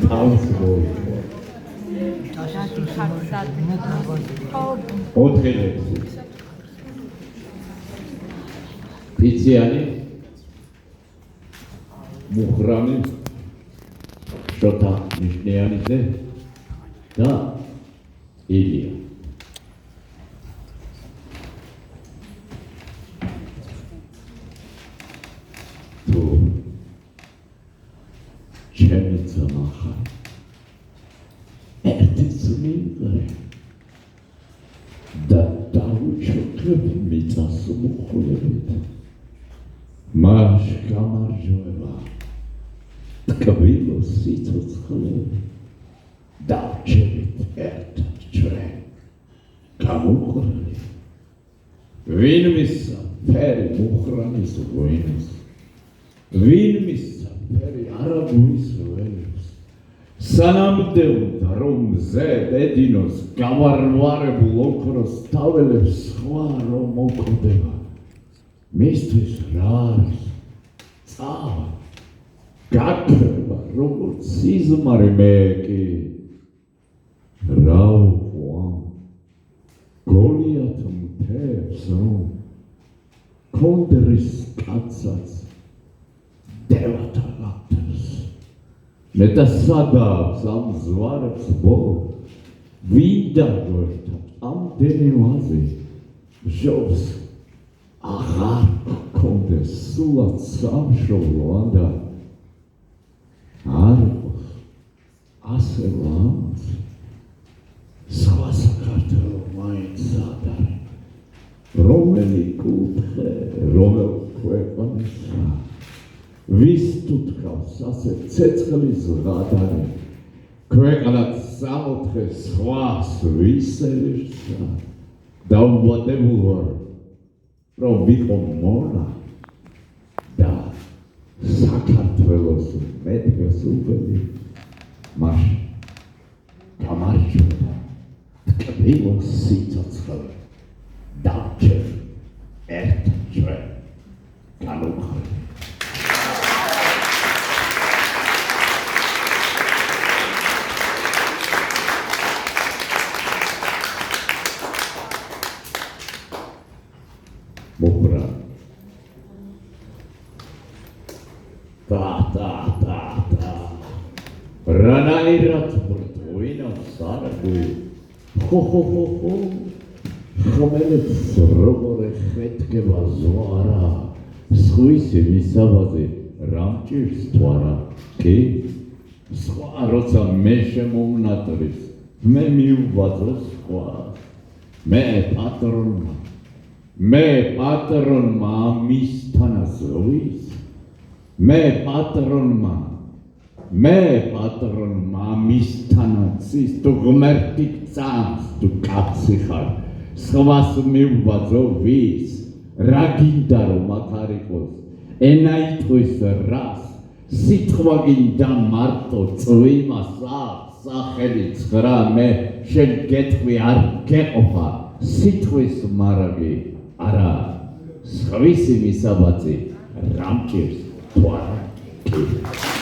თავს მოიყვა. ოთხელექსი. პიციანი, მუხრანი, შოთა ნიშნიანიძე და ილია. ჩემი ძმა ხარ. ერთი წმინდანი და დაუჩუქებ მიწას მოხულებით. მას გამარჯვება ტკბილო სიცოცხლე დავჩებით ერთად ჩვენ გამუყრილი. ვინ მისცა ფერი მუხრანის ღვინოს, ვინ მისცა ფერი არაბულის ველებს, სანამდეოდა რომ მზე ედინოს გავარვარებულ ოქროს თაველებს სხვა რომ მოკვდება. მისთვის რა არის წავა გაქრება როგორც სიზმარი მე კი რა ვყვამ გოლიათ მთებს რომ კონდრის კაცაც დევათა გაქცევს მე და სადავს ამ ზვარებს ბოლო ვინდა გვერდად ამდენი ვაზი ჟობს აღარ გქონდეს სულად სამშობლო ანდა არ იყოს ასე ლამაზი სხვა საქართველო მაინც ადარი რომელი კუთხე რომელ ქვეყანისა ვის თუთქავს ასე ცეცხლის ღადარი ქვეყანად სამოთხე სხვას ვისერიშა დაუმბადებულ ვარ რომ ვიყო მონა და საქართველოს მედგეს უბელი მას გამარჯვება ტკბილო სიცოცხლე დავჩერ ერთად ჩვენ გამოვხარეთ. მუხრა და რანაირად ბრტყვინავს არაგვი ხო ხომელებს როგორ ეხეთქება ზვარა სხვისი მისაბაძი რამჭირს თუ არა კი სხვა როცა მე შემოვნატრის მე მივბაძო სხვა მე პატრონმა მისთანაც ვის მე პატრონმა მისთანაც ის თუ ღმერთი წამს თუ კაცი ხარ სხვას მივბაძო ვის რა გინდა რომ აქ არ იყოს ენა იტყვის რას სიტყვა გინდა მარტო წვიმას სახელი ცხრა მე შენ გეტყვი არ გეყოფა სიტყვის მარაგი არა სხვისი მისაბაძი რამჭირს თუ არა კი